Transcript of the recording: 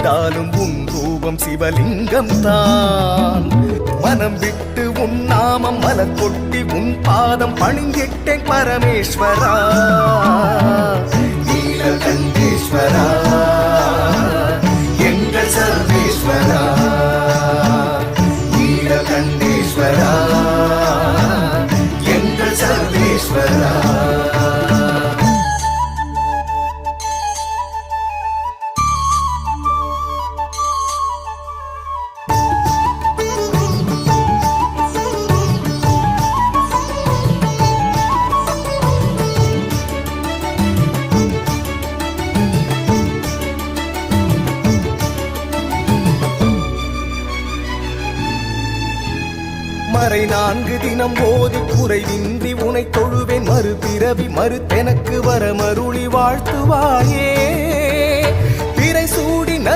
விட்டாலும் உன் ரூபம் சிவலிங்கம் தான். மனம் விட்டு உன் நாமம் மலர் கொட்டி உன் பாதம் பணிந்திட்டேன் பரமேஸ்வரா. நீலகண்டேஸ்வரா எங்கள் சர்வேஸ்வரா. நீலகண்டேஸ்வரா எங்கள் சர்வேஸ்வரா. மறை 4 தினம் ஓதி குறைவின்றி உனை தொழுவேன். மறுபிறவி மறுத்தெனக்கு வர மருளி வாழ்த்துவாயே. பிறை சூடி நதி